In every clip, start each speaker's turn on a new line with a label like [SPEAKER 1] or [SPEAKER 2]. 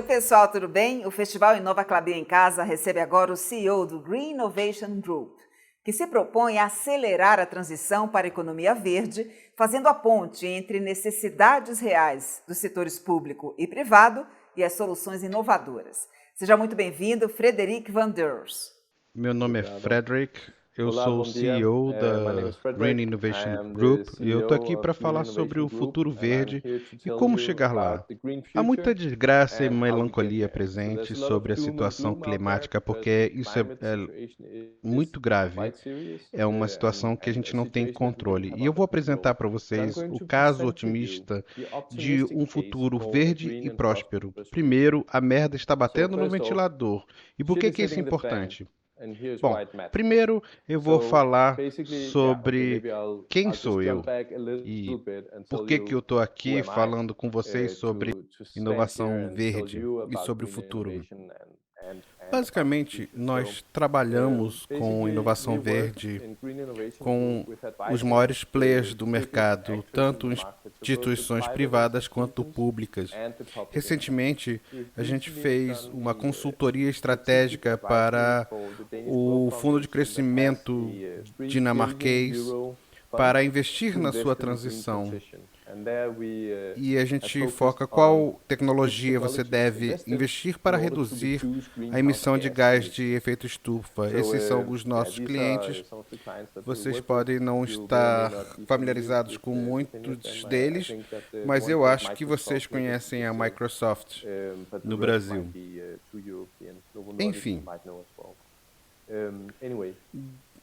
[SPEAKER 1] Oi, pessoal, tudo bem? O Festival Inova Klabin em Casa recebe agora o CEO do Green Innovation Group, que se propõe a acelerar a transição para a economia verde, fazendo a ponte entre necessidades reais dos setores público e privado e as soluções inovadoras. Seja muito bem-vindo, Frederic Van Deurs.
[SPEAKER 2] Meu nome é
[SPEAKER 3] Obrigado.
[SPEAKER 2] Frederick, eu
[SPEAKER 3] Olá,
[SPEAKER 2] sou o
[SPEAKER 3] bom dia.
[SPEAKER 2] CEO
[SPEAKER 3] My name
[SPEAKER 2] da
[SPEAKER 3] is
[SPEAKER 2] Green
[SPEAKER 3] Frederick. I
[SPEAKER 2] Innovation
[SPEAKER 3] am the
[SPEAKER 2] Group e eu estou
[SPEAKER 3] CEO
[SPEAKER 2] aqui para
[SPEAKER 3] of Green
[SPEAKER 2] falar sobre
[SPEAKER 3] Innovation
[SPEAKER 2] o
[SPEAKER 3] Group,
[SPEAKER 2] futuro
[SPEAKER 3] and I'm
[SPEAKER 2] verde
[SPEAKER 3] here to
[SPEAKER 2] e
[SPEAKER 3] tell
[SPEAKER 2] como
[SPEAKER 3] you
[SPEAKER 2] chegar lá.
[SPEAKER 3] about the green
[SPEAKER 2] Há
[SPEAKER 3] future
[SPEAKER 2] muita desgraça e
[SPEAKER 3] and how we get
[SPEAKER 2] melancolia
[SPEAKER 3] there. So there's
[SPEAKER 2] presente
[SPEAKER 3] a lot of
[SPEAKER 2] sobre a
[SPEAKER 3] doom and
[SPEAKER 2] situação
[SPEAKER 3] gloom out there
[SPEAKER 2] climática,
[SPEAKER 3] because the
[SPEAKER 2] porque isso é,
[SPEAKER 3] climate
[SPEAKER 2] é
[SPEAKER 3] situation is
[SPEAKER 2] muito grave,
[SPEAKER 3] quite serious,
[SPEAKER 2] é uma
[SPEAKER 3] and
[SPEAKER 2] situação que a
[SPEAKER 3] and
[SPEAKER 2] gente
[SPEAKER 3] a
[SPEAKER 2] não tem
[SPEAKER 3] situation that we don't
[SPEAKER 2] controle.
[SPEAKER 3] have
[SPEAKER 2] E eu
[SPEAKER 3] under
[SPEAKER 2] vou apresentar
[SPEAKER 3] control.
[SPEAKER 2] para
[SPEAKER 3] But I'm
[SPEAKER 2] vocês
[SPEAKER 3] going
[SPEAKER 2] o
[SPEAKER 3] to
[SPEAKER 2] caso
[SPEAKER 3] present to you
[SPEAKER 2] otimista
[SPEAKER 3] the
[SPEAKER 2] de
[SPEAKER 3] optimistic
[SPEAKER 2] um
[SPEAKER 3] case
[SPEAKER 2] futuro
[SPEAKER 3] for a
[SPEAKER 2] verde
[SPEAKER 3] green
[SPEAKER 2] e
[SPEAKER 3] and
[SPEAKER 2] próspero.
[SPEAKER 3] prosperous future.
[SPEAKER 2] Primeiro, a merda está
[SPEAKER 3] So
[SPEAKER 2] batendo no
[SPEAKER 3] first off,
[SPEAKER 2] ventilador. E por
[SPEAKER 3] shit
[SPEAKER 2] que
[SPEAKER 3] is
[SPEAKER 2] que isso é
[SPEAKER 3] hitting the fan,
[SPEAKER 2] importante?
[SPEAKER 3] and here's
[SPEAKER 2] Bom,
[SPEAKER 3] why it matters.
[SPEAKER 2] primeiro eu vou
[SPEAKER 3] So
[SPEAKER 2] falar
[SPEAKER 3] basically, yeah, okay,
[SPEAKER 2] sobre
[SPEAKER 3] maybe
[SPEAKER 2] quem
[SPEAKER 3] I'll just
[SPEAKER 2] sou eu
[SPEAKER 3] jump back a little
[SPEAKER 2] e
[SPEAKER 3] bit and
[SPEAKER 2] por
[SPEAKER 3] tell
[SPEAKER 2] que que eu
[SPEAKER 3] you
[SPEAKER 2] estou
[SPEAKER 3] who
[SPEAKER 2] aqui
[SPEAKER 3] am I
[SPEAKER 2] falando com vocês sobre
[SPEAKER 3] to stand here
[SPEAKER 2] inovação
[SPEAKER 3] and tell
[SPEAKER 2] verde
[SPEAKER 3] you
[SPEAKER 2] e
[SPEAKER 3] about
[SPEAKER 2] sobre o
[SPEAKER 3] green
[SPEAKER 2] futuro.
[SPEAKER 3] innovation and about the
[SPEAKER 2] Basicamente,
[SPEAKER 3] future. So
[SPEAKER 2] nós trabalhamos com
[SPEAKER 3] basically,
[SPEAKER 2] inovação
[SPEAKER 3] we work
[SPEAKER 2] verde
[SPEAKER 3] in Green Innovation Group
[SPEAKER 2] com
[SPEAKER 3] with
[SPEAKER 2] os
[SPEAKER 3] advising
[SPEAKER 2] maiores players
[SPEAKER 3] the
[SPEAKER 2] do
[SPEAKER 3] biggest
[SPEAKER 2] mercado,
[SPEAKER 3] actors in the
[SPEAKER 2] tanto
[SPEAKER 3] market, so both the
[SPEAKER 2] instituições
[SPEAKER 3] private
[SPEAKER 2] privadas quanto
[SPEAKER 3] institutions
[SPEAKER 2] públicas.
[SPEAKER 3] and the public institutions.
[SPEAKER 2] Recentemente,
[SPEAKER 3] We've
[SPEAKER 2] a gente
[SPEAKER 3] recently
[SPEAKER 2] fez
[SPEAKER 3] done
[SPEAKER 2] uma
[SPEAKER 3] the
[SPEAKER 2] consultoria
[SPEAKER 3] strategic
[SPEAKER 2] estratégica
[SPEAKER 3] advisory
[SPEAKER 2] para
[SPEAKER 3] for the Danish Growth
[SPEAKER 2] o Fundo de
[SPEAKER 3] Foundation that has
[SPEAKER 2] Crescimento
[SPEAKER 3] a 3 billion
[SPEAKER 2] dinamarquês
[SPEAKER 3] euro fund
[SPEAKER 2] para investir
[SPEAKER 3] to
[SPEAKER 2] na sua
[SPEAKER 3] invest in the green
[SPEAKER 2] transição.
[SPEAKER 3] transition. And there we
[SPEAKER 2] E a
[SPEAKER 3] have
[SPEAKER 2] gente
[SPEAKER 3] focused
[SPEAKER 2] foca
[SPEAKER 3] on
[SPEAKER 2] qual
[SPEAKER 3] which
[SPEAKER 2] tecnologia você
[SPEAKER 3] technologies to
[SPEAKER 2] deve
[SPEAKER 3] invest
[SPEAKER 2] investir
[SPEAKER 3] in
[SPEAKER 2] para
[SPEAKER 3] order to
[SPEAKER 2] reduzir
[SPEAKER 3] reduce
[SPEAKER 2] a
[SPEAKER 3] greenhouse
[SPEAKER 2] emissão de
[SPEAKER 3] gas
[SPEAKER 2] gás de
[SPEAKER 3] emissions.
[SPEAKER 2] efeito estufa.
[SPEAKER 3] So
[SPEAKER 2] Esses são os
[SPEAKER 3] yeah,
[SPEAKER 2] nossos
[SPEAKER 3] these are
[SPEAKER 2] clientes.
[SPEAKER 3] some of the clients that we
[SPEAKER 2] Vocês
[SPEAKER 3] work with.
[SPEAKER 2] podem não
[SPEAKER 3] You may or may
[SPEAKER 2] estar
[SPEAKER 3] not be familiar
[SPEAKER 2] familiarizados com
[SPEAKER 3] with any of them.
[SPEAKER 2] muitos
[SPEAKER 3] I
[SPEAKER 2] deles,
[SPEAKER 3] think that the
[SPEAKER 2] mas
[SPEAKER 3] one
[SPEAKER 2] eu
[SPEAKER 3] called
[SPEAKER 2] acho que vocês
[SPEAKER 3] Microsoft maybe
[SPEAKER 2] conhecem
[SPEAKER 3] is
[SPEAKER 2] a Microsoft
[SPEAKER 3] but the
[SPEAKER 2] no
[SPEAKER 3] rest
[SPEAKER 2] Brasil.
[SPEAKER 3] might be too European. Novo Nordisk
[SPEAKER 2] Enfim,
[SPEAKER 3] might know as well. Anyway,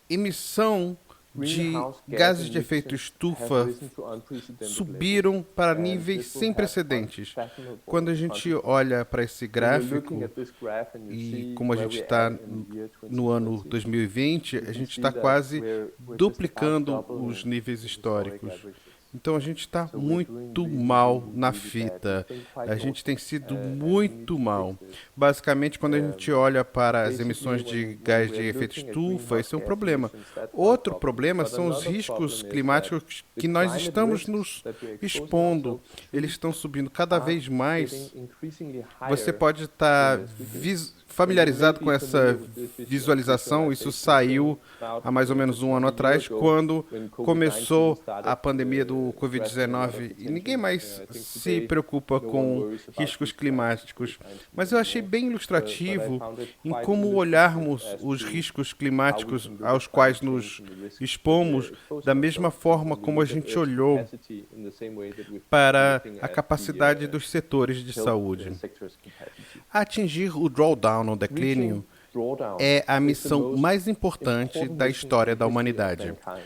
[SPEAKER 2] emissão de
[SPEAKER 3] greenhouse gas
[SPEAKER 2] gases de efeito
[SPEAKER 3] emissions have
[SPEAKER 2] estufa
[SPEAKER 3] risen to unprecedented levels,
[SPEAKER 2] subiram para
[SPEAKER 3] and
[SPEAKER 2] níveis
[SPEAKER 3] this will
[SPEAKER 2] sem
[SPEAKER 3] have
[SPEAKER 2] precedentes.
[SPEAKER 3] unfathomable
[SPEAKER 2] Quando a gente
[SPEAKER 3] consequences.
[SPEAKER 2] olha para esse
[SPEAKER 3] So you're looking
[SPEAKER 2] gráfico
[SPEAKER 3] at this graph and you
[SPEAKER 2] e
[SPEAKER 3] see
[SPEAKER 2] como a
[SPEAKER 3] where
[SPEAKER 2] gente
[SPEAKER 3] we're
[SPEAKER 2] está
[SPEAKER 3] at in the year
[SPEAKER 2] no ano
[SPEAKER 3] 2020.
[SPEAKER 2] 2020,
[SPEAKER 3] You
[SPEAKER 2] a
[SPEAKER 3] can
[SPEAKER 2] gente
[SPEAKER 3] see
[SPEAKER 2] está
[SPEAKER 3] that
[SPEAKER 2] quase
[SPEAKER 3] we're just about
[SPEAKER 2] duplicando os
[SPEAKER 3] doubling
[SPEAKER 2] níveis
[SPEAKER 3] the historic
[SPEAKER 2] históricos.
[SPEAKER 3] averages.
[SPEAKER 2] Então a gente está
[SPEAKER 3] So we're doing
[SPEAKER 2] muito
[SPEAKER 3] really,
[SPEAKER 2] mal
[SPEAKER 3] really,
[SPEAKER 2] na
[SPEAKER 3] really bad.
[SPEAKER 2] fita.
[SPEAKER 3] We've been quite
[SPEAKER 2] A gente tem
[SPEAKER 3] awful,
[SPEAKER 2] sido
[SPEAKER 3] and we need
[SPEAKER 2] muito
[SPEAKER 3] to
[SPEAKER 2] mal.
[SPEAKER 3] fix this.
[SPEAKER 2] Basicamente, quando a gente olha para as
[SPEAKER 3] Basically,
[SPEAKER 2] emissões de
[SPEAKER 3] when
[SPEAKER 2] gás de
[SPEAKER 3] we're
[SPEAKER 2] efeito
[SPEAKER 3] looking at
[SPEAKER 2] estufa,
[SPEAKER 3] greenhouse
[SPEAKER 2] esse é um
[SPEAKER 3] gas
[SPEAKER 2] problema.
[SPEAKER 3] emissions, that's one
[SPEAKER 2] Outro
[SPEAKER 3] problem.
[SPEAKER 2] problema
[SPEAKER 3] But
[SPEAKER 2] são os
[SPEAKER 3] another
[SPEAKER 2] riscos
[SPEAKER 3] problem is
[SPEAKER 2] climáticos
[SPEAKER 3] that
[SPEAKER 2] que
[SPEAKER 3] the
[SPEAKER 2] nós
[SPEAKER 3] climate
[SPEAKER 2] estamos
[SPEAKER 3] risks
[SPEAKER 2] nos
[SPEAKER 3] that we're exposing
[SPEAKER 2] expondo.
[SPEAKER 3] ourselves to
[SPEAKER 2] Eles estão subindo cada
[SPEAKER 3] are
[SPEAKER 2] vez mais.
[SPEAKER 3] getting increasingly
[SPEAKER 2] Você
[SPEAKER 3] higher
[SPEAKER 2] pode
[SPEAKER 3] in
[SPEAKER 2] estar
[SPEAKER 3] this. Because
[SPEAKER 2] familiarizado
[SPEAKER 3] you
[SPEAKER 2] com
[SPEAKER 3] may be familiar
[SPEAKER 2] essa
[SPEAKER 3] with this
[SPEAKER 2] visualização. Isso
[SPEAKER 3] visualization that
[SPEAKER 2] saiu
[SPEAKER 3] came out
[SPEAKER 2] há mais ou menos
[SPEAKER 3] just
[SPEAKER 2] um ano
[SPEAKER 3] 1 year
[SPEAKER 2] atrás,
[SPEAKER 3] ago
[SPEAKER 2] quando
[SPEAKER 3] when COVID-19
[SPEAKER 2] começou
[SPEAKER 3] started
[SPEAKER 2] a pandemia do
[SPEAKER 3] grasping a lot of
[SPEAKER 2] Covid-19 e ninguém
[SPEAKER 3] attention.
[SPEAKER 2] mais
[SPEAKER 3] I think
[SPEAKER 2] se
[SPEAKER 3] today
[SPEAKER 2] preocupa
[SPEAKER 3] no one
[SPEAKER 2] com
[SPEAKER 3] worries about
[SPEAKER 2] riscos
[SPEAKER 3] these climatic
[SPEAKER 2] climáticos.
[SPEAKER 3] changes
[SPEAKER 2] Mas eu achei
[SPEAKER 3] anymore.
[SPEAKER 2] bem
[SPEAKER 3] But I
[SPEAKER 2] ilustrativo
[SPEAKER 3] found it
[SPEAKER 2] em
[SPEAKER 3] quite
[SPEAKER 2] como
[SPEAKER 3] illustrative
[SPEAKER 2] olharmos
[SPEAKER 3] as
[SPEAKER 2] os
[SPEAKER 3] to
[SPEAKER 2] riscos
[SPEAKER 3] how we
[SPEAKER 2] climáticos
[SPEAKER 3] can look
[SPEAKER 2] aos
[SPEAKER 3] at
[SPEAKER 2] quais
[SPEAKER 3] climate
[SPEAKER 2] nos
[SPEAKER 3] change and the risks that
[SPEAKER 2] expomos,
[SPEAKER 3] we're exposing
[SPEAKER 2] da mesma
[SPEAKER 3] ourselves to,
[SPEAKER 2] forma
[SPEAKER 3] and we
[SPEAKER 2] como a
[SPEAKER 3] look at
[SPEAKER 2] gente
[SPEAKER 3] Earth's
[SPEAKER 2] olhou
[SPEAKER 3] capacity in the same way that we've been
[SPEAKER 2] para
[SPEAKER 3] looking
[SPEAKER 2] a
[SPEAKER 3] at
[SPEAKER 2] capacidade
[SPEAKER 3] the
[SPEAKER 2] dos setores de
[SPEAKER 3] health
[SPEAKER 2] saúde.
[SPEAKER 3] sector's capacity.
[SPEAKER 2] Atingir o drawdown ou declínio
[SPEAKER 3] Reaching drawdown
[SPEAKER 2] é a
[SPEAKER 3] is the
[SPEAKER 2] missão
[SPEAKER 3] most
[SPEAKER 2] mais importante
[SPEAKER 3] important
[SPEAKER 2] da
[SPEAKER 3] mission
[SPEAKER 2] história
[SPEAKER 3] in
[SPEAKER 2] da
[SPEAKER 3] the history of
[SPEAKER 2] humanidade.
[SPEAKER 3] mankind.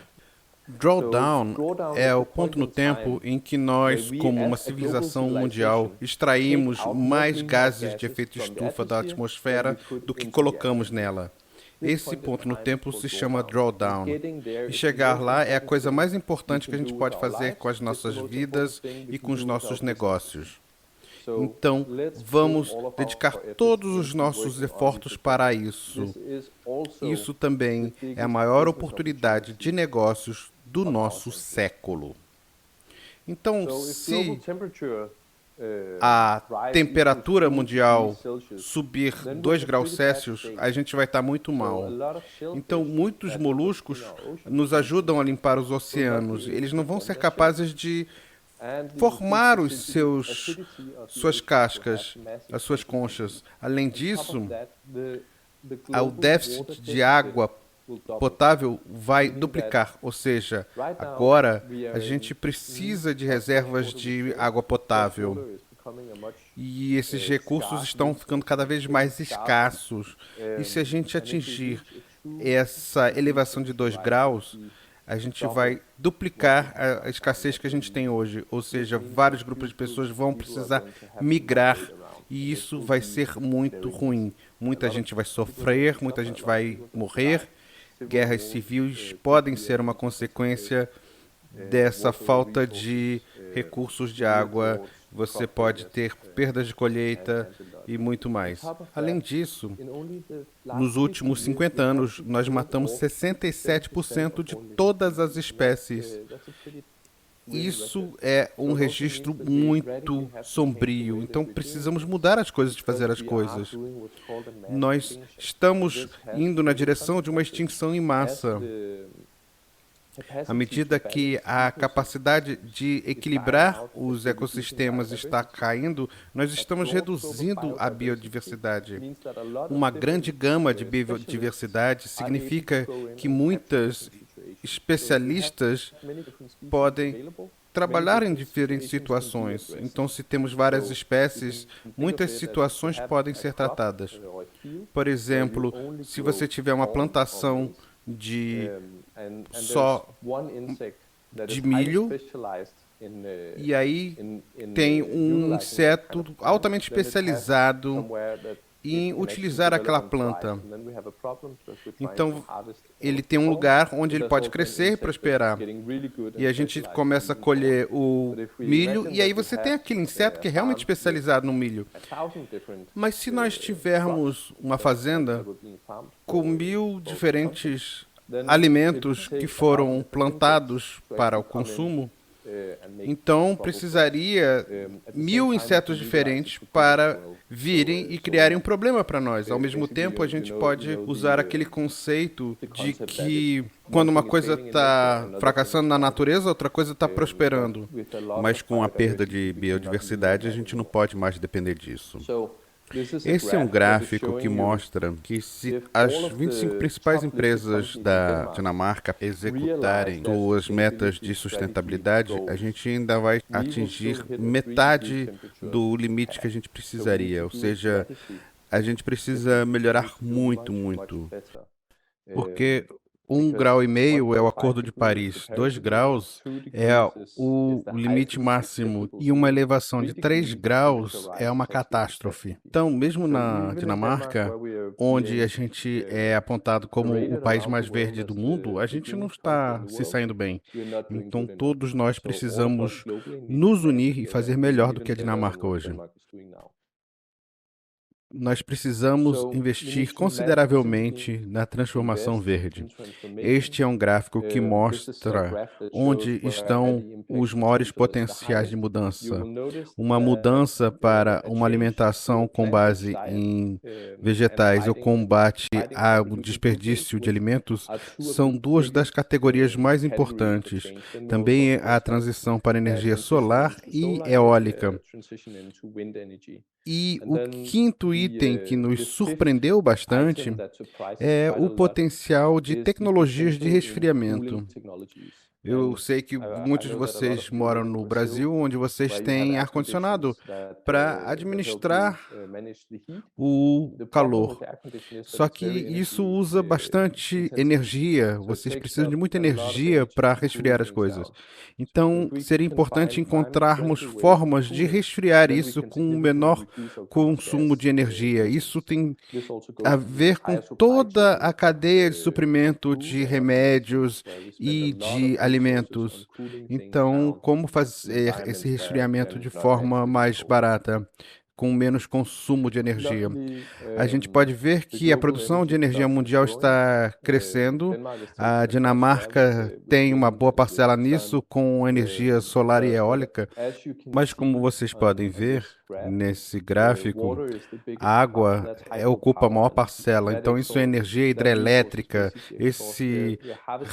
[SPEAKER 3] So,
[SPEAKER 2] Drawdown
[SPEAKER 3] drawdown
[SPEAKER 2] é
[SPEAKER 3] is
[SPEAKER 2] o
[SPEAKER 3] the point
[SPEAKER 2] ponto no
[SPEAKER 3] in
[SPEAKER 2] tempo
[SPEAKER 3] time
[SPEAKER 2] em que
[SPEAKER 3] where
[SPEAKER 2] nós,
[SPEAKER 3] we,
[SPEAKER 2] como uma
[SPEAKER 3] as a global
[SPEAKER 2] civilização mundial,
[SPEAKER 3] civilization, take
[SPEAKER 2] extraímos
[SPEAKER 3] out more
[SPEAKER 2] mais
[SPEAKER 3] greenhouse
[SPEAKER 2] gases de
[SPEAKER 3] gases
[SPEAKER 2] efeito
[SPEAKER 3] from the
[SPEAKER 2] estufa da
[SPEAKER 3] atmosphere than we
[SPEAKER 2] atmosfera
[SPEAKER 3] put
[SPEAKER 2] do que
[SPEAKER 3] into the
[SPEAKER 2] colocamos
[SPEAKER 3] atmosphere.
[SPEAKER 2] nela.
[SPEAKER 3] This
[SPEAKER 2] Esse
[SPEAKER 3] point in
[SPEAKER 2] ponto no
[SPEAKER 3] time
[SPEAKER 2] tempo
[SPEAKER 3] is
[SPEAKER 2] se
[SPEAKER 3] called
[SPEAKER 2] chama
[SPEAKER 3] drawdown. And
[SPEAKER 2] drawdown.
[SPEAKER 3] getting there
[SPEAKER 2] E
[SPEAKER 3] is the
[SPEAKER 2] chegar
[SPEAKER 3] most
[SPEAKER 2] lá é a
[SPEAKER 3] important
[SPEAKER 2] coisa
[SPEAKER 3] thing
[SPEAKER 2] mais
[SPEAKER 3] we
[SPEAKER 2] importante que a
[SPEAKER 3] can
[SPEAKER 2] gente
[SPEAKER 3] do with
[SPEAKER 2] pode
[SPEAKER 3] our
[SPEAKER 2] fazer com as
[SPEAKER 3] lives. It's the
[SPEAKER 2] nossas
[SPEAKER 3] most
[SPEAKER 2] vidas
[SPEAKER 3] important thing we
[SPEAKER 2] e
[SPEAKER 3] can
[SPEAKER 2] com os
[SPEAKER 3] do with our
[SPEAKER 2] nossos
[SPEAKER 3] businesses.
[SPEAKER 2] negócios.
[SPEAKER 3] So
[SPEAKER 2] Então,
[SPEAKER 3] let's put
[SPEAKER 2] vamos
[SPEAKER 3] all of our
[SPEAKER 2] dedicar
[SPEAKER 3] efforts
[SPEAKER 2] todos os
[SPEAKER 3] into
[SPEAKER 2] nossos
[SPEAKER 3] working on
[SPEAKER 2] esforços
[SPEAKER 3] these
[SPEAKER 2] para
[SPEAKER 3] things.
[SPEAKER 2] isso.
[SPEAKER 3] This is also
[SPEAKER 2] Isso
[SPEAKER 3] the
[SPEAKER 2] também é a
[SPEAKER 3] biggest
[SPEAKER 2] maior
[SPEAKER 3] business
[SPEAKER 2] oportunidade de
[SPEAKER 3] opportunity
[SPEAKER 2] negócios do
[SPEAKER 3] of our
[SPEAKER 2] nosso
[SPEAKER 3] century.
[SPEAKER 2] século. Então,
[SPEAKER 3] So if global
[SPEAKER 2] se
[SPEAKER 3] temperature
[SPEAKER 2] a
[SPEAKER 3] rise
[SPEAKER 2] temperatura
[SPEAKER 3] equals 2
[SPEAKER 2] mundial
[SPEAKER 3] degrees Celsius,
[SPEAKER 2] subir
[SPEAKER 3] then we're
[SPEAKER 2] 2
[SPEAKER 3] in a
[SPEAKER 2] graus
[SPEAKER 3] pretty bad
[SPEAKER 2] Celsius,
[SPEAKER 3] state.
[SPEAKER 2] a gente vai estar muito
[SPEAKER 3] So a
[SPEAKER 2] mal.
[SPEAKER 3] lot of
[SPEAKER 2] Então,
[SPEAKER 3] shellfish
[SPEAKER 2] muitos
[SPEAKER 3] that live in
[SPEAKER 2] moluscos
[SPEAKER 3] our oceans,
[SPEAKER 2] nos
[SPEAKER 3] for
[SPEAKER 2] ajudam a
[SPEAKER 3] instance,
[SPEAKER 2] limpar os
[SPEAKER 3] will not
[SPEAKER 2] oceanos.
[SPEAKER 3] be
[SPEAKER 2] Eles
[SPEAKER 3] able
[SPEAKER 2] não
[SPEAKER 3] to
[SPEAKER 2] vão
[SPEAKER 3] form
[SPEAKER 2] ser
[SPEAKER 3] their
[SPEAKER 2] capazes
[SPEAKER 3] shells.
[SPEAKER 2] de
[SPEAKER 3] And we
[SPEAKER 2] formar
[SPEAKER 3] increase
[SPEAKER 2] os
[SPEAKER 3] the
[SPEAKER 2] seus,
[SPEAKER 3] acidity of the
[SPEAKER 2] suas
[SPEAKER 3] oceans will have
[SPEAKER 2] cascas,
[SPEAKER 3] massive
[SPEAKER 2] as suas
[SPEAKER 3] consequences.
[SPEAKER 2] conchas. Além
[SPEAKER 3] On top
[SPEAKER 2] disso,
[SPEAKER 3] of that, the
[SPEAKER 2] o
[SPEAKER 3] global
[SPEAKER 2] déficit
[SPEAKER 3] water
[SPEAKER 2] de
[SPEAKER 3] deficit
[SPEAKER 2] água
[SPEAKER 3] will double.
[SPEAKER 2] potável vai
[SPEAKER 3] Meaning that
[SPEAKER 2] duplicar, ou seja,
[SPEAKER 3] right now
[SPEAKER 2] agora
[SPEAKER 3] we
[SPEAKER 2] a
[SPEAKER 3] are
[SPEAKER 2] gente
[SPEAKER 3] in
[SPEAKER 2] precisa de
[SPEAKER 3] need of
[SPEAKER 2] reservas
[SPEAKER 3] freshwater
[SPEAKER 2] de
[SPEAKER 3] reserves.
[SPEAKER 2] água potável.
[SPEAKER 3] Freshwater is becoming a much
[SPEAKER 2] E esses recursos
[SPEAKER 3] scarce
[SPEAKER 2] estão
[SPEAKER 3] resource,
[SPEAKER 2] ficando cada vez mais
[SPEAKER 3] scarce.
[SPEAKER 2] escassos. E se a gente
[SPEAKER 3] And if we
[SPEAKER 2] atingir
[SPEAKER 3] reach a true
[SPEAKER 2] essa elevação de 2
[SPEAKER 3] rise,
[SPEAKER 2] graus,
[SPEAKER 3] we
[SPEAKER 2] a gente
[SPEAKER 3] double
[SPEAKER 2] vai duplicar
[SPEAKER 3] what we have
[SPEAKER 2] a escassez
[SPEAKER 3] now.
[SPEAKER 2] que a gente tem hoje. Ou
[SPEAKER 3] This
[SPEAKER 2] seja,
[SPEAKER 3] means
[SPEAKER 2] vários
[SPEAKER 3] that
[SPEAKER 2] grupos de
[SPEAKER 3] huge groups
[SPEAKER 2] pessoas
[SPEAKER 3] of
[SPEAKER 2] vão
[SPEAKER 3] people are
[SPEAKER 2] precisar
[SPEAKER 3] going to have to
[SPEAKER 2] migrar.
[SPEAKER 3] migrate around. And
[SPEAKER 2] E
[SPEAKER 3] this
[SPEAKER 2] isso
[SPEAKER 3] will
[SPEAKER 2] vai
[SPEAKER 3] be
[SPEAKER 2] ser muito
[SPEAKER 3] very
[SPEAKER 2] ruim.
[SPEAKER 3] risky. A
[SPEAKER 2] Muita
[SPEAKER 3] lot of
[SPEAKER 2] gente vai
[SPEAKER 3] people will
[SPEAKER 2] sofrer,
[SPEAKER 3] suffer,
[SPEAKER 2] muita
[SPEAKER 3] a
[SPEAKER 2] gente
[SPEAKER 3] lot of
[SPEAKER 2] vai
[SPEAKER 3] people will
[SPEAKER 2] morrer.
[SPEAKER 3] die. Civil
[SPEAKER 2] Guerras
[SPEAKER 3] wars
[SPEAKER 2] civis
[SPEAKER 3] could
[SPEAKER 2] podem
[SPEAKER 3] be
[SPEAKER 2] ser uma
[SPEAKER 3] a
[SPEAKER 2] consequência dessa
[SPEAKER 3] water
[SPEAKER 2] falta de
[SPEAKER 3] resources,
[SPEAKER 2] recursos de
[SPEAKER 3] yield
[SPEAKER 2] água.
[SPEAKER 3] droughts,
[SPEAKER 2] Você
[SPEAKER 3] crop
[SPEAKER 2] pode
[SPEAKER 3] failures,
[SPEAKER 2] ter perdas de colheita
[SPEAKER 3] and a lot.
[SPEAKER 2] e muito
[SPEAKER 3] On
[SPEAKER 2] mais.
[SPEAKER 3] top of
[SPEAKER 2] Além
[SPEAKER 3] that,
[SPEAKER 2] disso,
[SPEAKER 3] in only the
[SPEAKER 2] nos
[SPEAKER 3] last 50
[SPEAKER 2] últimos
[SPEAKER 3] years,
[SPEAKER 2] 50
[SPEAKER 3] we have
[SPEAKER 2] anos, nós
[SPEAKER 3] killed
[SPEAKER 2] matamos
[SPEAKER 3] off
[SPEAKER 2] 67%
[SPEAKER 3] 7%
[SPEAKER 2] de
[SPEAKER 3] of all living
[SPEAKER 2] todas as
[SPEAKER 3] species.
[SPEAKER 2] espécies.
[SPEAKER 3] That's a pretty
[SPEAKER 2] isso é um registro muito sombrio. Então precisamos mudar as coisas de fazer as coisas. Nós estamos indo na direção de uma extinção em massa. À medida que a capacidade de equilibrar os ecossistemas está caindo, nós estamos reduzindo a biodiversidade. Uma grande gama de biodiversidade significa que muitos especialistas podem trabalhar em diferentes situações. Então, se temos várias espécies, muitas situações podem ser tratadas. Por exemplo, se você tiver uma plantação de só de milho, e aí tem um inseto altamente especializado em utilizar aquela planta. Então, ele tem um lugar onde ele pode crescer e prosperar. E a gente começa a colher o milho, e aí você tem aquele inseto que é realmente especializado no milho. Mas se nós tivermos uma fazenda com 1000 diferentes alimentos que foram plantados para o consumo, então precisaria 1000 insetos diferentes para virem e criarem um problema para nós. Ao mesmo tempo, a gente pode usar aquele conceito de que quando uma coisa está fracassando na natureza, outra coisa está prosperando. Mas com a perda de biodiversidade, a gente não pode mais depender disso. Esse é um gráfico que mostra que se as 25 principais empresas da Dinamarca executarem suas metas de sustentabilidade, a gente ainda vai atingir metade do limite que a gente precisaria. Ou seja, a gente precisa melhorar muito, muito. Porque 1,5 grau é o Acordo de Paris, 2 graus é o limite máximo e uma elevação de 3 graus é uma catástrofe. Então, mesmo na Dinamarca, onde a gente é apontado como o país mais verde do mundo, a gente não está se saindo bem. Então, todos nós precisamos nos unir e fazer melhor do que a Dinamarca hoje. Nós precisamos investir consideravelmente na transformação verde. Este é um gráfico que mostra onde estão os maiores potenciais de mudança. Uma mudança para uma alimentação com base em vegetais ou combate ao desperdício de alimentos são duas das categorias mais importantes. Também a transição para energia solar e eólica. E o quinto item que nos surpreendeu bastante é o potencial de tecnologias de resfriamento. Eu sei que muitos de vocês moram no Brasil, onde vocês têm ar-condicionado para administrar o calor. Só que isso usa bastante energia, vocês precisam de muita energia para resfriar as coisas. Então, seria importante encontrarmos formas de resfriar isso com um menor consumo de energia. Isso tem a ver com toda a cadeia de suprimento de remédios e de alimentos. Então, como fazer esse resfriamento de forma mais barata, com menos consumo de energia? A gente pode ver que a produção de energia mundial está crescendo. A Dinamarca tem uma boa parcela nisso, com energia solar e eólica. Mas como vocês podem ver nesse gráfico, a água ocupa a maior parcela. Então isso é energia hidrelétrica. Esse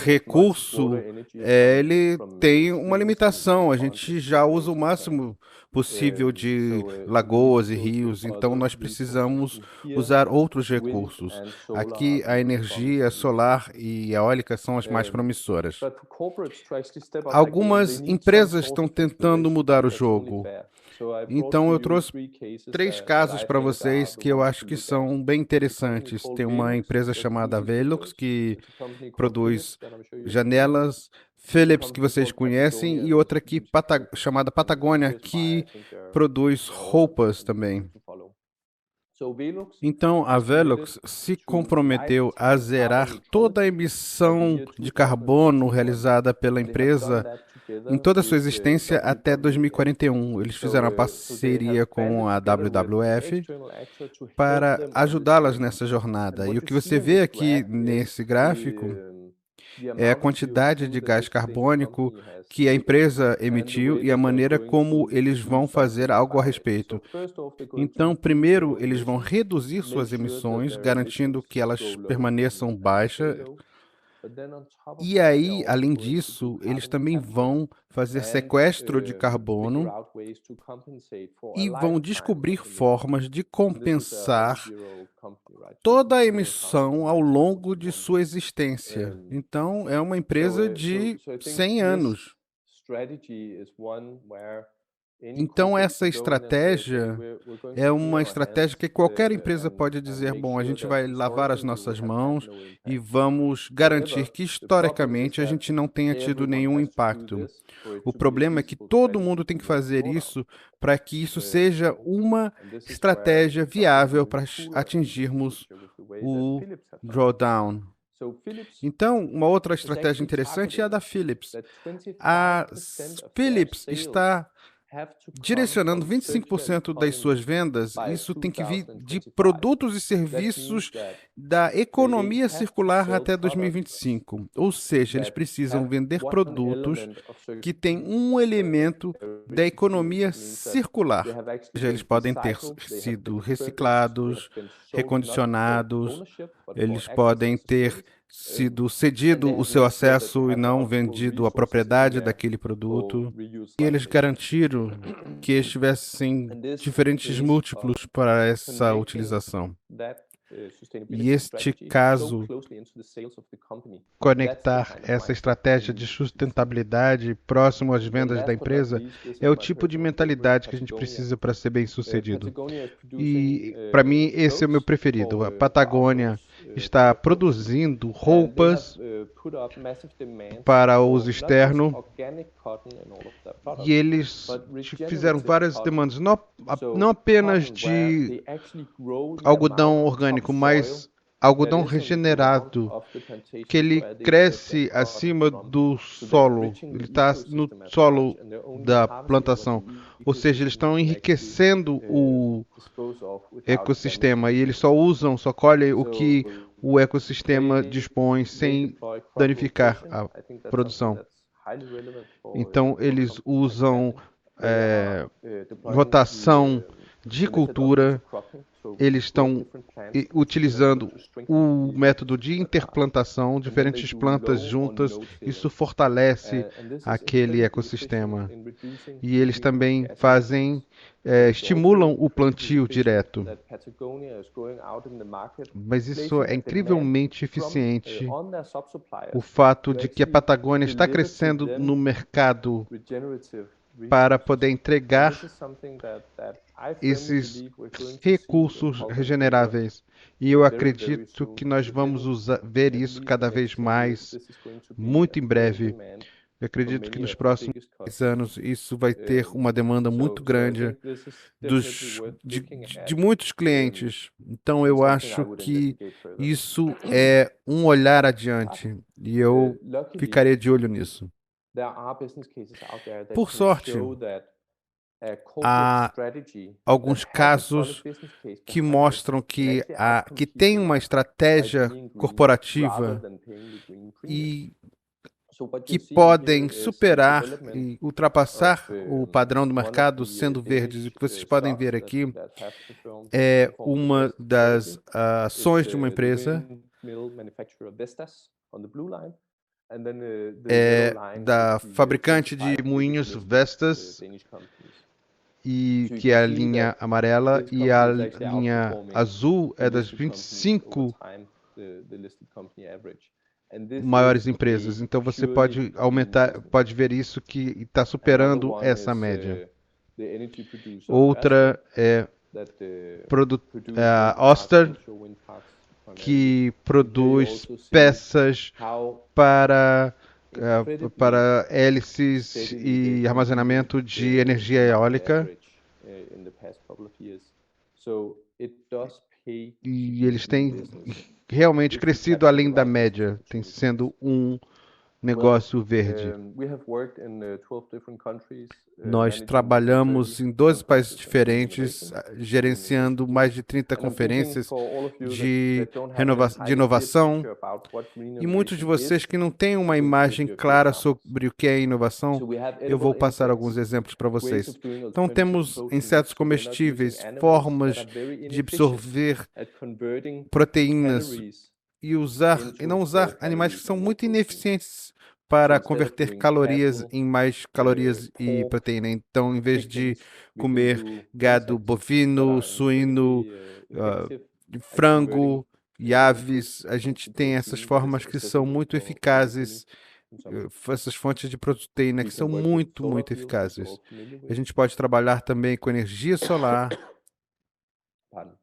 [SPEAKER 2] recurso, ele tem uma limitação. A gente já usa o máximo possível de lagoas e rios, então nós precisamos usar outros recursos. Aqui a energia solar e eólica são as mais promissoras. Algumas empresas estão tentando mudar o jogo. Então eu trouxe 3 casos para vocês que eu acho que são bem interessantes. Tem uma empresa chamada Velux que produz janelas, Philips, que vocês conhecem, e outra aqui chamada Patagônia, que produz roupas também. Então, a Velux se comprometeu a zerar toda a emissão de carbono realizada pela empresa em toda a sua existência até 2041. Eles fizeram uma parceria com a WWF para ajudá-las nessa jornada. E o que você vê aqui nesse gráfico é a quantidade de gás carbônico que a empresa emitiu e a maneira como eles vão fazer algo a respeito. Então, primeiro, eles vão reduzir suas emissões, garantindo que elas permaneçam baixas. E aí, além disso, eles também vão fazer sequestro de carbono e vão descobrir formas de compensar toda a emissão ao longo de sua existência. Então, é uma empresa de 100 anos. Então, essa estratégia é uma estratégia que qualquer empresa pode dizer, bom, a gente vai lavar as nossas mãos e vamos garantir que, historicamente, a gente não tenha tido nenhum impacto. O problema é que todo mundo tem que fazer isso para que isso seja uma estratégia viável para atingirmos o drawdown. Então, uma outra estratégia interessante é a da Philips. A Philips está direcionando 25% das suas vendas, isso tem que vir de produtos e serviços da economia circular até 2025. Ou seja, eles precisam vender produtos que têm um elemento da economia circular. Ou seja, eles podem ter sido reciclados, recondicionados, eles podem ter sido cedido o seu acesso e não vendido a propriedade daquele produto. E eles garantiram que eles tivessem diferentes múltiplos para essa utilização. E este caso, conectar essa estratégia de sustentabilidade próximo às vendas da empresa, é o tipo de mentalidade que a gente precisa para ser bem-sucedido. E, para mim, esse é o meu preferido. A Patagônia está produzindo roupas para uso externo e eles fizeram várias demandas, não apenas de algodão orgânico, mas algodão regenerado, que ele cresce acima do solo, ele está no solo da plantação, ou seja, eles estão enriquecendo o ecossistema e eles só colhem o que o ecossistema dispõe sem danificar a produção. Então, eles usam rotação de cultura, eles estão utilizando o método de interplantação, diferentes plantas juntas, isso fortalece aquele ecossistema. E eles também estimulam o plantio direto. Mas isso é incrivelmente eficiente. O fato de que a Patagônia está crescendo no mercado para poder entregar esses recursos regeneráveis. E eu acredito que nós vamos ver isso cada vez mais, muito em breve. Eu acredito que nos próximos 10 anos isso vai ter uma demanda muito grande de muitos clientes. Então eu acho que isso é um olhar adiante e eu ficaria de olho nisso. Por sorte, há alguns casos que mostram que tem uma estratégia corporativa e que podem superar e ultrapassar o padrão do mercado sendo verdes. O que vocês podem ver aqui é uma das ações de uma empresa, da fabricante de moinhos Vestas, e que é a linha amarela, e a linha azul é das 25 maiores empresas. Então você pode ver isso que está superando essa média. Outra é a Oster, que produz peças para hélices e armazenamento de energia eólica. E eles têm realmente crescido além da média, tem sendo um negócio verde.
[SPEAKER 3] We have worked in 12 different countries,
[SPEAKER 2] Nós
[SPEAKER 3] managing
[SPEAKER 2] trabalhamos
[SPEAKER 3] 30
[SPEAKER 2] em 12 países
[SPEAKER 3] conferences on
[SPEAKER 2] diferentes,
[SPEAKER 3] innovation.
[SPEAKER 2] gerenciando mais de 30
[SPEAKER 3] And I'm thinking
[SPEAKER 2] conferências
[SPEAKER 3] for all of you
[SPEAKER 2] de,
[SPEAKER 3] that don't have an entirely clear
[SPEAKER 2] inovação.
[SPEAKER 3] picture about what green
[SPEAKER 2] E muitos de
[SPEAKER 3] innovation
[SPEAKER 2] vocês
[SPEAKER 3] is,
[SPEAKER 2] que não têm uma
[SPEAKER 3] we'll give
[SPEAKER 2] imagem
[SPEAKER 3] you a few
[SPEAKER 2] clara
[SPEAKER 3] examples.
[SPEAKER 2] sobre o que é inovação,
[SPEAKER 3] So we have
[SPEAKER 2] eu vou
[SPEAKER 3] edible
[SPEAKER 2] passar alguns
[SPEAKER 3] insects,
[SPEAKER 2] exemplos para
[SPEAKER 3] ways
[SPEAKER 2] vocês.
[SPEAKER 3] of doing
[SPEAKER 2] Então,
[SPEAKER 3] alternative
[SPEAKER 2] temos
[SPEAKER 3] protein
[SPEAKER 2] insetos
[SPEAKER 3] mix. So we're not using
[SPEAKER 2] comestíveis,
[SPEAKER 3] animals
[SPEAKER 2] formas
[SPEAKER 3] that are very
[SPEAKER 2] de
[SPEAKER 3] inefficient
[SPEAKER 2] absorver
[SPEAKER 3] at converting
[SPEAKER 2] proteínas
[SPEAKER 3] calories
[SPEAKER 2] e não usar animais que são muito ineficientes para
[SPEAKER 3] So instead of
[SPEAKER 2] converter
[SPEAKER 3] doing
[SPEAKER 2] calorias
[SPEAKER 3] cattle,
[SPEAKER 2] em mais calorias e
[SPEAKER 3] pork,
[SPEAKER 2] proteína. Então, em vez de
[SPEAKER 3] chickens, we can
[SPEAKER 2] comer
[SPEAKER 3] do
[SPEAKER 2] gado
[SPEAKER 3] insects that
[SPEAKER 2] bovino,
[SPEAKER 3] are
[SPEAKER 2] suíno,
[SPEAKER 3] incredibly
[SPEAKER 2] ah,
[SPEAKER 3] effective at
[SPEAKER 2] frango
[SPEAKER 3] converting
[SPEAKER 2] e aves, a gente tem essas
[SPEAKER 3] protein that
[SPEAKER 2] formas
[SPEAKER 3] is
[SPEAKER 2] que são
[SPEAKER 3] accessible
[SPEAKER 2] muito
[SPEAKER 3] for humans
[SPEAKER 2] eficazes,
[SPEAKER 3] in some
[SPEAKER 2] essas fontes de proteína
[SPEAKER 3] We
[SPEAKER 2] que
[SPEAKER 3] can
[SPEAKER 2] são
[SPEAKER 3] work with
[SPEAKER 2] muito,
[SPEAKER 3] solar
[SPEAKER 2] muito
[SPEAKER 3] fields, as you're
[SPEAKER 2] eficazes.
[SPEAKER 3] all familiar
[SPEAKER 2] A
[SPEAKER 3] with.
[SPEAKER 2] gente pode trabalhar também com energia solar,
[SPEAKER 3] Pardon.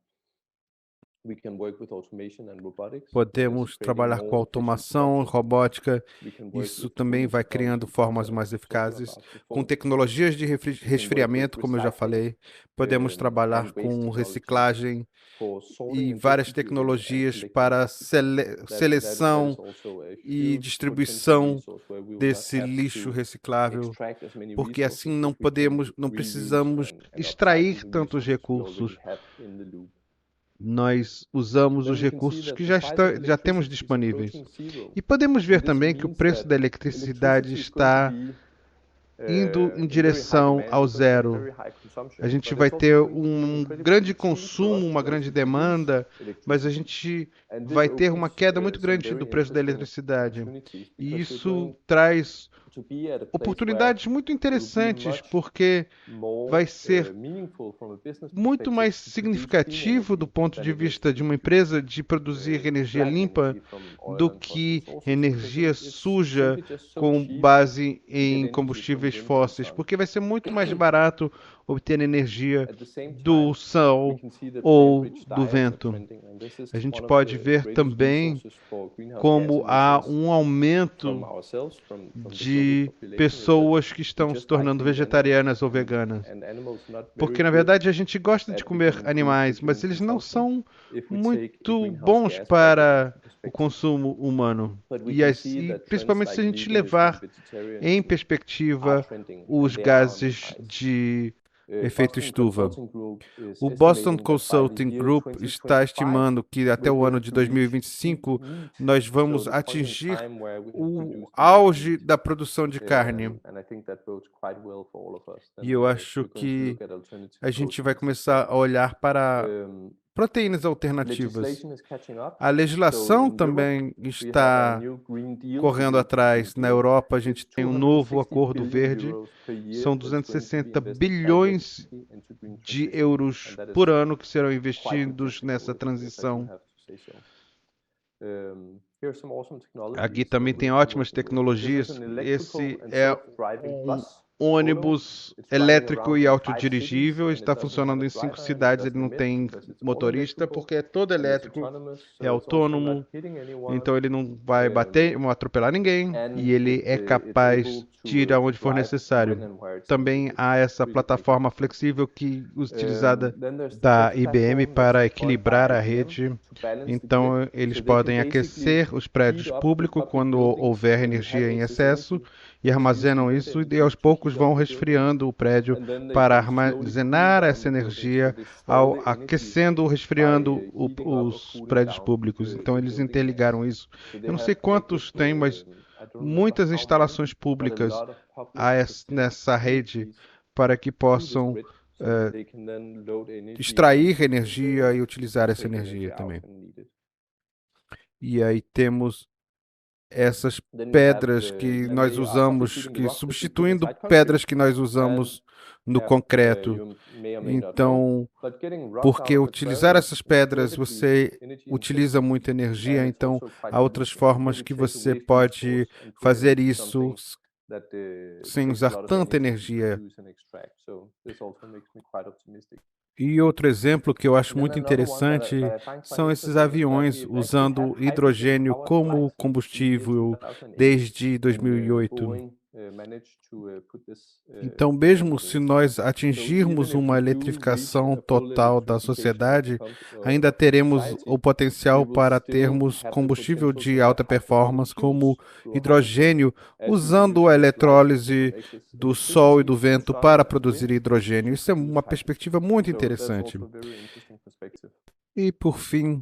[SPEAKER 3] We can work with automation and robotics,
[SPEAKER 2] podemos
[SPEAKER 3] creating
[SPEAKER 2] trabalhar com
[SPEAKER 3] more efficient
[SPEAKER 2] automação,
[SPEAKER 3] production.
[SPEAKER 2] robótica,
[SPEAKER 3] We can work
[SPEAKER 2] isso
[SPEAKER 3] with
[SPEAKER 2] também
[SPEAKER 3] cooling
[SPEAKER 2] vai criando
[SPEAKER 3] technology,
[SPEAKER 2] formas
[SPEAKER 3] as I
[SPEAKER 2] mais
[SPEAKER 3] talked
[SPEAKER 2] eficazes.
[SPEAKER 3] about
[SPEAKER 2] Com
[SPEAKER 3] before.
[SPEAKER 2] tecnologias de
[SPEAKER 3] We can work with
[SPEAKER 2] resfriamento, como eu já
[SPEAKER 3] recycling,
[SPEAKER 2] falei, podemos
[SPEAKER 3] and
[SPEAKER 2] trabalhar
[SPEAKER 3] waste
[SPEAKER 2] com
[SPEAKER 3] technology
[SPEAKER 2] reciclagem
[SPEAKER 3] for sorting
[SPEAKER 2] e
[SPEAKER 3] and
[SPEAKER 2] várias
[SPEAKER 3] distributing and
[SPEAKER 2] tecnologias
[SPEAKER 3] collecting
[SPEAKER 2] para
[SPEAKER 3] plastic. That is
[SPEAKER 2] seleção
[SPEAKER 3] also a
[SPEAKER 2] e
[SPEAKER 3] huge potential
[SPEAKER 2] distribuição
[SPEAKER 3] resource where we will not
[SPEAKER 2] desse
[SPEAKER 3] have
[SPEAKER 2] lixo
[SPEAKER 3] to
[SPEAKER 2] reciclável,
[SPEAKER 3] extract as many
[SPEAKER 2] porque assim
[SPEAKER 3] resources,
[SPEAKER 2] não
[SPEAKER 3] but we can
[SPEAKER 2] podemos, não
[SPEAKER 3] reuse
[SPEAKER 2] precisamos
[SPEAKER 3] and upcycle
[SPEAKER 2] extrair
[SPEAKER 3] the
[SPEAKER 2] tantos
[SPEAKER 3] resources we already
[SPEAKER 2] recursos.
[SPEAKER 3] have in the loop.
[SPEAKER 2] Nós usamos
[SPEAKER 3] Then
[SPEAKER 2] os
[SPEAKER 3] we can see
[SPEAKER 2] recursos
[SPEAKER 3] that
[SPEAKER 2] que
[SPEAKER 3] the price of
[SPEAKER 2] já temos
[SPEAKER 3] electricity is
[SPEAKER 2] disponíveis.
[SPEAKER 3] approaching zero.
[SPEAKER 2] E podemos ver
[SPEAKER 3] And this
[SPEAKER 2] também que o
[SPEAKER 3] means
[SPEAKER 2] preço
[SPEAKER 3] that
[SPEAKER 2] da eletricidade
[SPEAKER 3] electricity is going to
[SPEAKER 2] está
[SPEAKER 3] be
[SPEAKER 2] indo em
[SPEAKER 3] in very high
[SPEAKER 2] direção
[SPEAKER 3] demand,
[SPEAKER 2] ao
[SPEAKER 3] it's going to be
[SPEAKER 2] zero.
[SPEAKER 3] very high consumption,
[SPEAKER 2] A gente
[SPEAKER 3] but
[SPEAKER 2] vai
[SPEAKER 3] it's also
[SPEAKER 2] ter
[SPEAKER 3] going to be
[SPEAKER 2] um
[SPEAKER 3] incredibly
[SPEAKER 2] grande
[SPEAKER 3] cheap for us
[SPEAKER 2] consumo,
[SPEAKER 3] to
[SPEAKER 2] uma
[SPEAKER 3] also
[SPEAKER 2] grande
[SPEAKER 3] produce
[SPEAKER 2] demanda, mas a
[SPEAKER 3] electricity.
[SPEAKER 2] gente
[SPEAKER 3] And this
[SPEAKER 2] vai ter uma
[SPEAKER 3] opens
[SPEAKER 2] queda muito
[SPEAKER 3] some
[SPEAKER 2] grande
[SPEAKER 3] very
[SPEAKER 2] do preço da
[SPEAKER 3] interesting
[SPEAKER 2] eletricidade.
[SPEAKER 3] opportunities
[SPEAKER 2] E
[SPEAKER 3] because we're
[SPEAKER 2] isso
[SPEAKER 3] going
[SPEAKER 2] traz
[SPEAKER 3] to be at a place where
[SPEAKER 2] oportunidades muito
[SPEAKER 3] it will be
[SPEAKER 2] interessantes,
[SPEAKER 3] much
[SPEAKER 2] porque
[SPEAKER 3] more
[SPEAKER 2] vai ser
[SPEAKER 3] meaningful from a business
[SPEAKER 2] muito
[SPEAKER 3] perspective
[SPEAKER 2] mais
[SPEAKER 3] to produce clean
[SPEAKER 2] significativo do
[SPEAKER 3] energy
[SPEAKER 2] ponto
[SPEAKER 3] than
[SPEAKER 2] de
[SPEAKER 3] it is
[SPEAKER 2] vista
[SPEAKER 3] to
[SPEAKER 2] de uma
[SPEAKER 3] produce
[SPEAKER 2] empresa de produzir energia
[SPEAKER 3] black
[SPEAKER 2] limpa
[SPEAKER 3] energy from oil
[SPEAKER 2] do
[SPEAKER 3] and fossil
[SPEAKER 2] que
[SPEAKER 3] sources because
[SPEAKER 2] energia
[SPEAKER 3] it's
[SPEAKER 2] suja
[SPEAKER 3] simply just so
[SPEAKER 2] com
[SPEAKER 3] cheap
[SPEAKER 2] base
[SPEAKER 3] to get
[SPEAKER 2] em
[SPEAKER 3] energy from
[SPEAKER 2] combustíveis
[SPEAKER 3] wind and
[SPEAKER 2] fósseis,
[SPEAKER 3] sun.
[SPEAKER 2] porque vai ser muito mais barato obter energia
[SPEAKER 3] At the same
[SPEAKER 2] do
[SPEAKER 3] time, we
[SPEAKER 2] sol
[SPEAKER 3] can see that
[SPEAKER 2] ou
[SPEAKER 3] plant-rich
[SPEAKER 2] do
[SPEAKER 3] diets are
[SPEAKER 2] vento.
[SPEAKER 3] trending, and this is
[SPEAKER 2] A gente
[SPEAKER 3] one of
[SPEAKER 2] pode
[SPEAKER 3] the
[SPEAKER 2] ver
[SPEAKER 3] greatest
[SPEAKER 2] também
[SPEAKER 3] resources for greenhouse gas
[SPEAKER 2] como há
[SPEAKER 3] emissions
[SPEAKER 2] um
[SPEAKER 3] from
[SPEAKER 2] aumento
[SPEAKER 3] ourselves, from the global
[SPEAKER 2] de
[SPEAKER 3] population, is that
[SPEAKER 2] pessoas que
[SPEAKER 3] we
[SPEAKER 2] estão se
[SPEAKER 3] just like
[SPEAKER 2] tornando
[SPEAKER 3] to eat animals,
[SPEAKER 2] vegetarianas ou veganas.
[SPEAKER 3] and animals not very
[SPEAKER 2] Porque, na
[SPEAKER 3] good
[SPEAKER 2] verdade, a gente gosta de
[SPEAKER 3] at
[SPEAKER 2] comer
[SPEAKER 3] becoming food
[SPEAKER 2] animais,
[SPEAKER 3] for
[SPEAKER 2] mas
[SPEAKER 3] human
[SPEAKER 2] eles não
[SPEAKER 3] consumption
[SPEAKER 2] são
[SPEAKER 3] if we take a
[SPEAKER 2] muito
[SPEAKER 3] greenhouse
[SPEAKER 2] bons
[SPEAKER 3] gas
[SPEAKER 2] para o
[SPEAKER 3] perspective.
[SPEAKER 2] consumo humano.
[SPEAKER 3] But we
[SPEAKER 2] E,
[SPEAKER 3] can see that trends
[SPEAKER 2] principalmente se a
[SPEAKER 3] like
[SPEAKER 2] gente
[SPEAKER 3] veganism,
[SPEAKER 2] levar em
[SPEAKER 3] vegetarianism are
[SPEAKER 2] perspectiva
[SPEAKER 3] trending, and
[SPEAKER 2] os
[SPEAKER 3] they are on the
[SPEAKER 2] gases
[SPEAKER 3] rise.
[SPEAKER 2] de efeito
[SPEAKER 3] Boston
[SPEAKER 2] estufa.
[SPEAKER 3] Consulting Group is
[SPEAKER 2] O Boston
[SPEAKER 3] estimating that by the
[SPEAKER 2] Consulting
[SPEAKER 3] year
[SPEAKER 2] Group está
[SPEAKER 3] 2025,
[SPEAKER 2] estimando que até
[SPEAKER 3] we're
[SPEAKER 2] o ano
[SPEAKER 3] going
[SPEAKER 2] de
[SPEAKER 3] to reach peak
[SPEAKER 2] 2025
[SPEAKER 3] meat,
[SPEAKER 2] nós
[SPEAKER 3] so
[SPEAKER 2] vamos
[SPEAKER 3] the point in
[SPEAKER 2] atingir
[SPEAKER 3] time where we have
[SPEAKER 2] o
[SPEAKER 3] produced the most
[SPEAKER 2] auge
[SPEAKER 3] meat.
[SPEAKER 2] da produção de carne.
[SPEAKER 3] And I think that bodes quite well for all of us.
[SPEAKER 2] E eu acho
[SPEAKER 3] We're going to
[SPEAKER 2] que
[SPEAKER 3] look at alternative
[SPEAKER 2] a gente vai
[SPEAKER 3] proteins.
[SPEAKER 2] começar a olhar para proteínas alternativas.
[SPEAKER 3] Legislation is catching up.
[SPEAKER 2] A legislação
[SPEAKER 3] So in
[SPEAKER 2] também
[SPEAKER 3] Europe, we have a
[SPEAKER 2] está
[SPEAKER 3] new Green Deal,
[SPEAKER 2] correndo
[SPEAKER 3] the European
[SPEAKER 2] atrás.
[SPEAKER 3] Green
[SPEAKER 2] Na
[SPEAKER 3] Deal.
[SPEAKER 2] Europa, a
[SPEAKER 3] It's
[SPEAKER 2] gente tem um novo
[SPEAKER 3] 260
[SPEAKER 2] acordo
[SPEAKER 3] billion
[SPEAKER 2] verde.
[SPEAKER 3] euros per year
[SPEAKER 2] São
[SPEAKER 3] that's going to be
[SPEAKER 2] 260
[SPEAKER 3] invested
[SPEAKER 2] bilhões
[SPEAKER 3] directly into green
[SPEAKER 2] de
[SPEAKER 3] transition.
[SPEAKER 2] euros
[SPEAKER 3] And that is
[SPEAKER 2] por ano que serão
[SPEAKER 3] quite
[SPEAKER 2] investidos
[SPEAKER 3] impressive,
[SPEAKER 2] nessa
[SPEAKER 3] if I do
[SPEAKER 2] transição.
[SPEAKER 3] have to say so. Here are some awesome technologies
[SPEAKER 2] Aqui
[SPEAKER 3] that
[SPEAKER 2] também
[SPEAKER 3] we've
[SPEAKER 2] tem
[SPEAKER 3] been
[SPEAKER 2] ótimas
[SPEAKER 3] working with. This
[SPEAKER 2] tecnologias.
[SPEAKER 3] is an electrical
[SPEAKER 2] Esse
[SPEAKER 3] and
[SPEAKER 2] é
[SPEAKER 3] self-driving
[SPEAKER 2] um
[SPEAKER 3] bus.
[SPEAKER 2] ônibus
[SPEAKER 3] It's driving
[SPEAKER 2] elétrico
[SPEAKER 3] around
[SPEAKER 2] e
[SPEAKER 3] in 5
[SPEAKER 2] autodirigível.
[SPEAKER 3] cities, and it
[SPEAKER 2] Está
[SPEAKER 3] doesn't have
[SPEAKER 2] funcionando
[SPEAKER 3] a
[SPEAKER 2] em 5
[SPEAKER 3] driver, and it
[SPEAKER 2] cidades. Ele
[SPEAKER 3] doesn't
[SPEAKER 2] não
[SPEAKER 3] emit
[SPEAKER 2] tem
[SPEAKER 3] because it's all
[SPEAKER 2] motorista
[SPEAKER 3] electrical,
[SPEAKER 2] porque é todo
[SPEAKER 3] and it's
[SPEAKER 2] elétrico,
[SPEAKER 3] autonomous, so
[SPEAKER 2] é
[SPEAKER 3] it's also not
[SPEAKER 2] autônomo.
[SPEAKER 3] hitting anyone.
[SPEAKER 2] Então ele não vai bater, não atropelar ninguém
[SPEAKER 3] And
[SPEAKER 2] e ele é
[SPEAKER 3] it's
[SPEAKER 2] capaz
[SPEAKER 3] able
[SPEAKER 2] de ir
[SPEAKER 3] to
[SPEAKER 2] aonde for
[SPEAKER 3] drive when
[SPEAKER 2] necessário.
[SPEAKER 3] and where it's
[SPEAKER 2] Também
[SPEAKER 3] needed.
[SPEAKER 2] há
[SPEAKER 3] It's
[SPEAKER 2] essa
[SPEAKER 3] really
[SPEAKER 2] plataforma flexível que utilizada
[SPEAKER 3] Then there's the
[SPEAKER 2] da
[SPEAKER 3] Flex
[SPEAKER 2] IBM
[SPEAKER 3] platform that's
[SPEAKER 2] para
[SPEAKER 3] deployed by
[SPEAKER 2] equilibrar a
[SPEAKER 3] IBM
[SPEAKER 2] rede.
[SPEAKER 3] to balance the
[SPEAKER 2] Então
[SPEAKER 3] grid.
[SPEAKER 2] eles
[SPEAKER 3] So they
[SPEAKER 2] podem
[SPEAKER 3] can basically
[SPEAKER 2] aquecer os prédios
[SPEAKER 3] heat up the
[SPEAKER 2] públicos
[SPEAKER 3] public
[SPEAKER 2] quando
[SPEAKER 3] buildings
[SPEAKER 2] houver
[SPEAKER 3] when you
[SPEAKER 2] energia
[SPEAKER 3] have
[SPEAKER 2] em
[SPEAKER 3] excess
[SPEAKER 2] excesso
[SPEAKER 3] energy.
[SPEAKER 2] e
[SPEAKER 3] They use the
[SPEAKER 2] armazenam
[SPEAKER 3] wind
[SPEAKER 2] isso
[SPEAKER 3] energy
[SPEAKER 2] e aos
[SPEAKER 3] to
[SPEAKER 2] poucos
[SPEAKER 3] heat
[SPEAKER 2] vão
[SPEAKER 3] up the building,
[SPEAKER 2] resfriando o prédio
[SPEAKER 3] and then they
[SPEAKER 2] para
[SPEAKER 3] can slowly cool
[SPEAKER 2] armazenar
[SPEAKER 3] down
[SPEAKER 2] essa
[SPEAKER 3] the building. So
[SPEAKER 2] energia
[SPEAKER 3] they store
[SPEAKER 2] ao
[SPEAKER 3] the energy
[SPEAKER 2] aquecendo ou
[SPEAKER 3] by
[SPEAKER 2] resfriando
[SPEAKER 3] heating up or
[SPEAKER 2] os
[SPEAKER 3] cooling
[SPEAKER 2] prédios
[SPEAKER 3] down
[SPEAKER 2] públicos.
[SPEAKER 3] the
[SPEAKER 2] Então eles
[SPEAKER 3] building
[SPEAKER 2] interligaram
[SPEAKER 3] mass.
[SPEAKER 2] isso.
[SPEAKER 3] So
[SPEAKER 2] Eu
[SPEAKER 3] they
[SPEAKER 2] não sei
[SPEAKER 3] have
[SPEAKER 2] quantos
[SPEAKER 3] connected,
[SPEAKER 2] tem, mas
[SPEAKER 3] I don't remember
[SPEAKER 2] muitas
[SPEAKER 3] how many,
[SPEAKER 2] instalações
[SPEAKER 3] but a
[SPEAKER 2] públicas
[SPEAKER 3] lot of public
[SPEAKER 2] há nessa
[SPEAKER 3] facilities
[SPEAKER 2] rede para que
[SPEAKER 3] to this
[SPEAKER 2] possam
[SPEAKER 3] grid so that they can then load energy
[SPEAKER 2] extrair
[SPEAKER 3] into
[SPEAKER 2] energia e utilizar essa
[SPEAKER 3] take
[SPEAKER 2] energia
[SPEAKER 3] energy
[SPEAKER 2] também.
[SPEAKER 3] out when needed.
[SPEAKER 2] E aí temos essas
[SPEAKER 3] Then we have
[SPEAKER 2] pedras que
[SPEAKER 3] and
[SPEAKER 2] nós
[SPEAKER 3] they are
[SPEAKER 2] usamos,
[SPEAKER 3] substituting the
[SPEAKER 2] que
[SPEAKER 3] rock that we put
[SPEAKER 2] substituindo
[SPEAKER 3] inside
[SPEAKER 2] pedras
[SPEAKER 3] concrete.
[SPEAKER 2] que nós usamos no
[SPEAKER 3] Yeah,
[SPEAKER 2] concreto.
[SPEAKER 3] you may or may not know,
[SPEAKER 2] Então,
[SPEAKER 3] but getting rock
[SPEAKER 2] porque
[SPEAKER 3] out of the
[SPEAKER 2] utilizar
[SPEAKER 3] quarry
[SPEAKER 2] essas
[SPEAKER 3] is
[SPEAKER 2] pedras,
[SPEAKER 3] incredibly
[SPEAKER 2] você
[SPEAKER 3] energy
[SPEAKER 2] utiliza
[SPEAKER 3] intensive,
[SPEAKER 2] muita energia,
[SPEAKER 3] and it's
[SPEAKER 2] então
[SPEAKER 3] also quite
[SPEAKER 2] há outras
[SPEAKER 3] polluting
[SPEAKER 2] formas
[SPEAKER 3] because
[SPEAKER 2] que
[SPEAKER 3] you take
[SPEAKER 2] você
[SPEAKER 3] a waste
[SPEAKER 2] pode
[SPEAKER 3] resource and put it
[SPEAKER 2] fazer
[SPEAKER 3] into
[SPEAKER 2] isso
[SPEAKER 3] something that
[SPEAKER 2] sem
[SPEAKER 3] takes a
[SPEAKER 2] usar
[SPEAKER 3] lot of
[SPEAKER 2] tanta
[SPEAKER 3] energy to
[SPEAKER 2] energia.
[SPEAKER 3] produce and extract. So this also makes me quite optimistic.
[SPEAKER 2] E outro exemplo que eu acho
[SPEAKER 3] And then
[SPEAKER 2] muito
[SPEAKER 3] another one
[SPEAKER 2] interessante
[SPEAKER 3] that I find quite
[SPEAKER 2] são esses
[SPEAKER 3] interesting is that
[SPEAKER 2] aviões
[SPEAKER 3] we've actually
[SPEAKER 2] usando
[SPEAKER 3] had hydrogen
[SPEAKER 2] hidrogênio
[SPEAKER 3] powered
[SPEAKER 2] como
[SPEAKER 3] flights since
[SPEAKER 2] combustível
[SPEAKER 3] 2008
[SPEAKER 2] desde
[SPEAKER 3] in
[SPEAKER 2] 2008.
[SPEAKER 3] Boeing
[SPEAKER 2] Então, mesmo se nós atingirmos uma eletrificação total da sociedade, ainda teremos o potencial para termos combustível de alta performance, como hidrogênio, usando a eletrólise do sol e do vento para produzir hidrogênio. Isso é uma perspectiva muito interessante. E, por fim,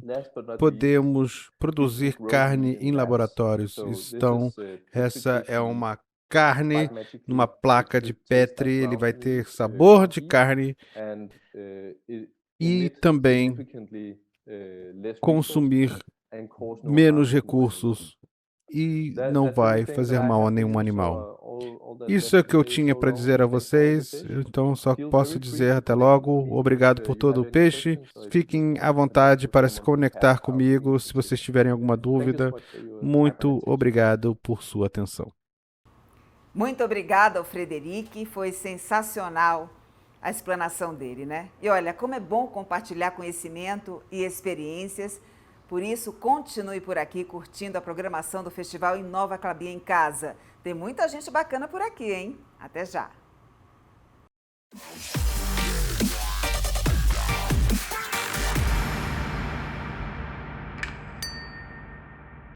[SPEAKER 2] podemos produzir carne em laboratórios. Então, essa é uma carne numa placa de Petri, ele vai ter sabor de carne e também consumir menos recursos e não vai fazer mal a nenhum animal. Isso é o que eu tinha para dizer a vocês, então só posso dizer até logo. Obrigado por todo o peixe. Fiquem à vontade para se conectar comigo se vocês tiverem alguma dúvida. Muito obrigado por sua atenção.
[SPEAKER 1] Muito obrigada ao Frederic, foi sensacional a explanação dele, né? E olha, como é bom compartilhar conhecimento e experiências, por isso continue por aqui curtindo a programação do Festival Inova Klabin em Casa. Tem muita gente bacana por aqui, hein? Até já!